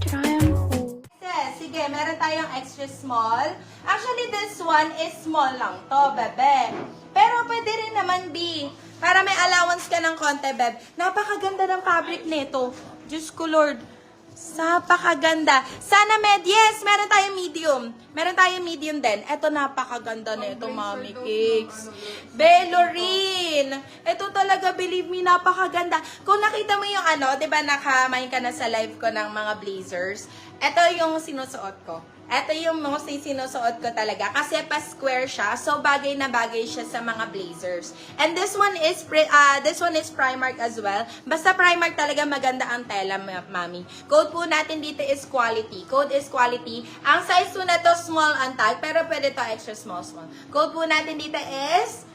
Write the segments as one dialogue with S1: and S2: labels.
S1: Triumph.
S2: Sige, meron tayong extra small. Actually, this one is small lang to, bebe. Pero pwede rin naman, B. Para may allowance ka ng konti, bebe. Napakaganda ng fabric nito. Diyos ko, Lord. Napakaganda. Sana yes, meron tayong medium. Meron tayong medium din. Ito, napakaganda nito, Mommy Cakes. Belorin. Ito talaga, believe me, napakaganda. Kung nakita mo yung di ba nakamain ka na sa live ko ng mga blazers, ito yung sinusuot ko. Ito yung mostly sinusuot ko talaga kasi pa-square siya. So, bagay na bagay siya sa mga blazers. And this one is Primark as well. Basta Primark talaga maganda ang tela, mami. Code po natin dito is quality. Code is quality. Ang size po na to small ang tag, pero pwede to extra small. Code po natin dito is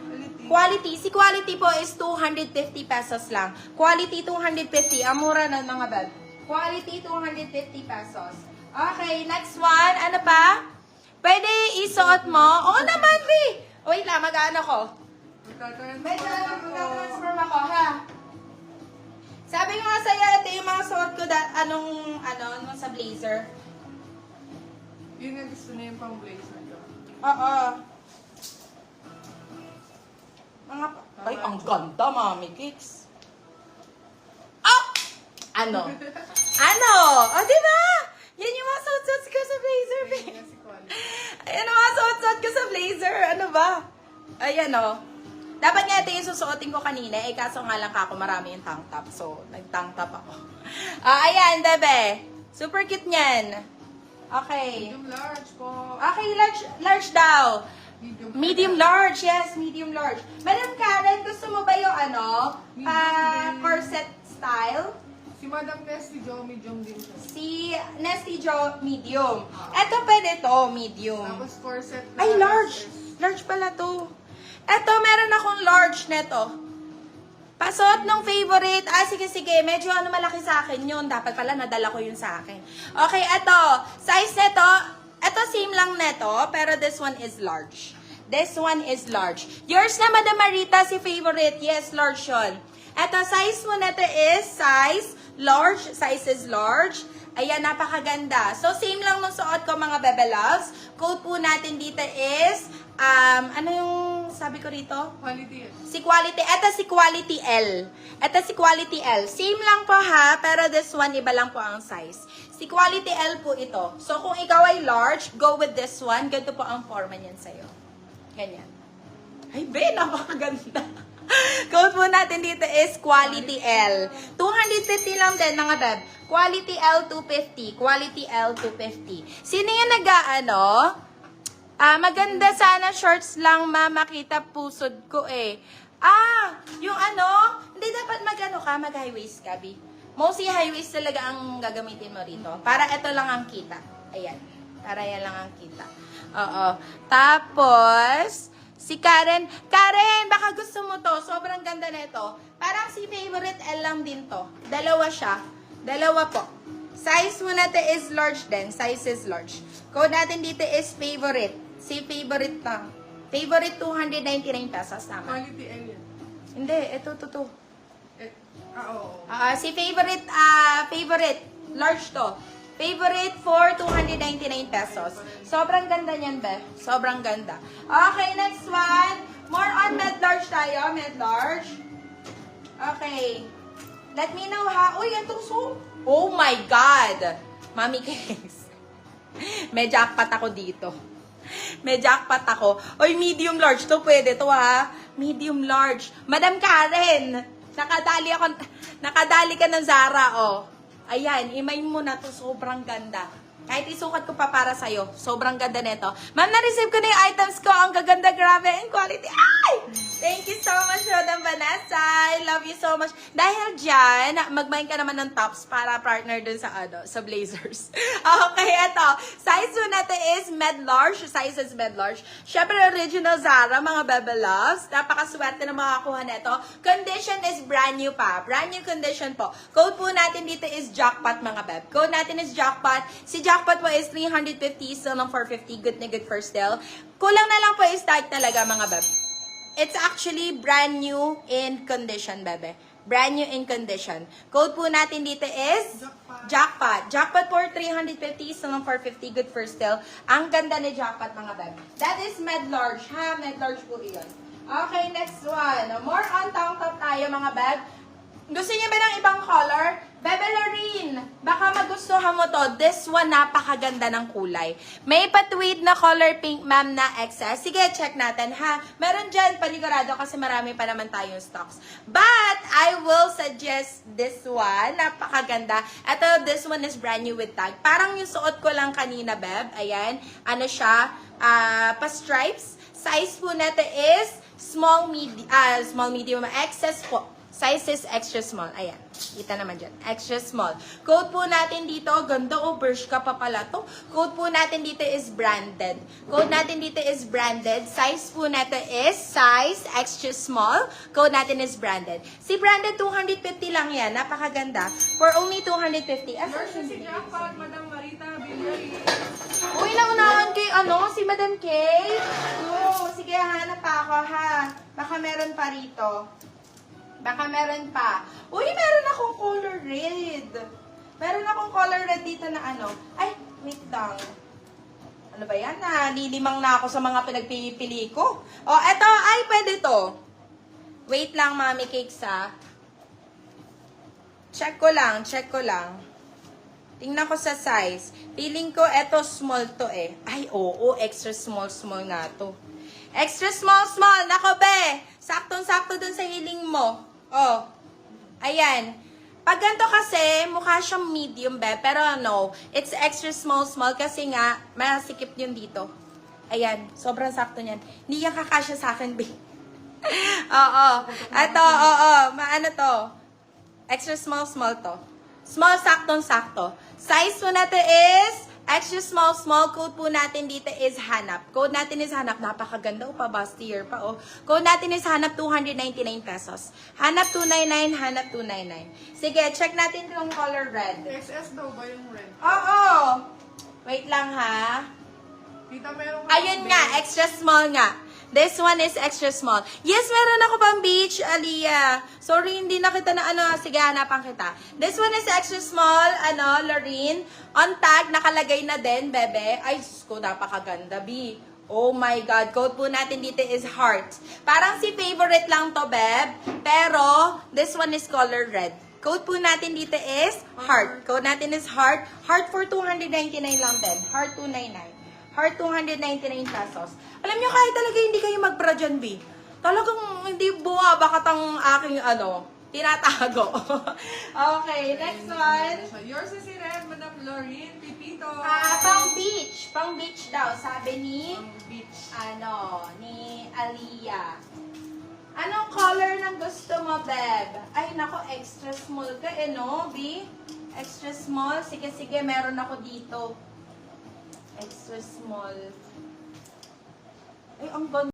S2: quality. Si quality po is 250 pesos lang. Quality 250. Ang mura na mga bag. Quality 250 pesos. Okay, next one. Ano pa? Pwede isuot mo? Oo naman, B. Wait lang, mag-ano ko. Mag-transform ako, ha? Sabi ko nga sa'yo, ito yung mga suot ko nung sa blazer.
S3: Yun nga gusto niya yung pang blazer ko.
S2: Oo. Ay, ang ganda, Mommy Cakes. Oh! Ano? O, di ba? Yan yung mga suot-suot ko sa blazer, babe. Ayan ang mga suot-suot ko sa blazer. Ano ba? Ayan, o. Dapat nga ito yung susuotin ko kanina. Kaso nga lang kako marami yung tank top. So, nag-tank top ako. Ayan, bebe. Super cute niyan. Okay.
S3: Medium large po.
S2: Okay, large daw. Medium large, yes, medium large. Madam Karen, gusto mo ba yung corset style?
S3: Si Madam Nesty Jo, medium din siya.
S2: Si Nesty Jo, medium. Eto pwede to, medium.
S3: Tapos corset na
S2: Ay, large.
S3: is-
S2: Large pala to. Eto, meron akong large neto. Pasot ng favorite. Sige. Medyo malaki sa akin yun. Dapat pala nadala ko yun sa akin. Okay, eto. Size neto. Eto, same lang neto. Pero this one is large. This one is large. Yours na, Madam Marita, si favorite. Yes, large yun. Eto, size mo neto is size large. Size is large. Ayan, napakaganda. So, same lang nung suot ko, mga bebe loves. Code po natin dito is, ano yung sabi ko rito?
S3: Quality yan.
S2: Si quality. Ito si quality L. Ito si quality L. Same lang po ha, pero this one, iba lang po ang size. Si quality L po ito. So, kung ikaw ay large, go with this one. Ganito po ang forma niyan sa'yo. Ganyan. Ay, be, napakaganda. Code po natin dito is quality L. 250 lang din, mga beb. Quality L 250. Quality L 250. Sino yung maganda sana shorts lang, makita pusod ko eh. Yung hindi dapat mag-high waist ka, B. Mostly high waist talaga ang gagamitin mo rito. Para ito lang ang kita. Ayan. Para yan lang ang kita. Oo. Tapos, si Karen, baka gusto mo to. Sobrang ganda nito. Parang si favorite L lang din to. Dalawa siya. Dalawa po. Size mo natin is large din. Size is large. Code natin dito is favorite. Si favorite lang. Favorite 299 pesos. Tama.
S3: Quality L yan.
S2: Hindi. Ito.
S3: Oo.
S2: Si favorite, large to. Favorite for 299 pesos. Sobrang ganda niyan, be. Sobrang ganda. Okay, next one. More on med-large tayo. Med-large. Okay. Let me know ha. Uy, itong so. Oh my God. Mommy Cakes. May jackpot ako dito. May jackpot ako. Uy, medium large to. Pwede to ha. Medium large. Madam Karen. Nakadali ka ng Zara, oh. Ayan, imay mo na to. Sobrang ganda. Kahit isukat ko pa para sa'yo. Sobrang ganda nito. Ma'am, na-receive ko na yung items ko. Ang gaganda, grabe. And quality. Ay! Thank you so much, Madam Vanessa. I love you so much. Dahil dyan, magmain ka naman ng tops para partner dun sa blazers. Okay, eto. Size mo natin is med-large. Size is med-large. Syempre, original Zara, mga bebe loves. Napakaswerte na makakuha nito. Condition is brand new pa. Brand new condition po. Code po natin dito is jackpot, mga beb. Code natin is jackpot. Si jackpot po is 350, still ng 450. Good na good first deal. Kulang na lang po is tag talaga, mga beb. It's actually brand new in condition, bebe. Brand new in condition. Code po natin dito is Jackpot. Jackpot for 350, isa lang 450. Good for still. Ang ganda ni jacket, mga beb. That is med large, ha? Med large po iyon. Okay, next one. More on tank top tayo, mga beb. Gusto niyo ba ng ibang color? Bebe Lorene, baka magustuhan mo to. This one, napakaganda ng kulay. May patuwid na color pink, ma'am, na excess. Sige, check natin, ha? Meron dyan, panigurado, kasi marami pa naman tayong stocks. But, I will suggest this one. Napakaganda. Ito, this one is brand new with tag. Parang yung suot ko lang kanina, beb. Ayan. Ano siya? Pa-stripes. Size po natin is small, medium, excess po. Size is extra small. Ayan. Kita naman dyan. Extra small. Code po natin dito, ganda o Bershka pa pala to. Code po natin dito is branded. Code natin dito is branded. Size po natin is size extra small. Code natin is branded. Si branded, 250 lang yan. Napakaganda. For only 250.
S3: Nurse si Jackpot, Madam Marita, Villari.
S2: Uy, naunahan kay, si Madam Kay? Oo, sige, hanap pa ako, ha? Baka meron pa rito. Baka meron pa. Uy, meron akong color red. Meron akong color red dito na Ay, wait lang. Ano ba yan? Lilimang na ako sa mga pinagpipili ko. Oh, eto. Ay, pwede to. Wait lang, Mami Cakes, ha. Check ko lang. Tingnan ko sa size. Feeling ko, eto small to eh. Ay, oo. Extra small nga to. Extra small. Nako, be. Saktong-sakto dun sa hiling mo. Oh. Ayan. Pag ganito kasi, mukha siyang medium, be. Pero it's extra small kasi nga, masikip yun dito. Ayan. Sobrang sakto niyan. Hindi yan kakasya sa akin, be. Oo. Ito, Maano to? Extra small to. Small, saktong-sakto. Size po natin is extra small. Code po natin dito is hanap. Code natin is hanap. Napakaganda. Pabastier pa. Code natin is hanap 299 pesos. Hanap 299, hanap 299. Sige, check natin yung color red.
S3: XS daw ba yung red?
S2: Oo. Wait lang, ha.
S3: Tita, meron ka
S2: Ayun nga, extra small nga. This one is extra small. Yes, meron ako pang beach, Aliyah. Sorry, hindi na kita na Sige, hanapan kita. This one is extra small, Lorene. On tag, nakalagay na din, bebe. Ay, ko, napakaganda, B. Oh my God. Code po natin dito is heart. Parang si favorite lang to, beb. Pero, this one is color red. Code po natin dito is heart. Code natin is heart. Heart for 299 lang din. Heart 299. Heart 299 pesos. Alam nyo, kahit talaga hindi kayo mag-bra dyan, B. Talagang hindi buwabakat ang aking tinatago. Okay, next one.
S3: Yours is si Red, Madam Lorene, Pipito.
S2: Pang beach. Pang beach daw, sabi ni,
S3: Beach.
S2: ni Aliyah. Anong color ng gusto mo, Beb? Ay, nako, extra small ka, B? Extra small? Sige, meron ako dito. Extra small. Ay, ang ganda.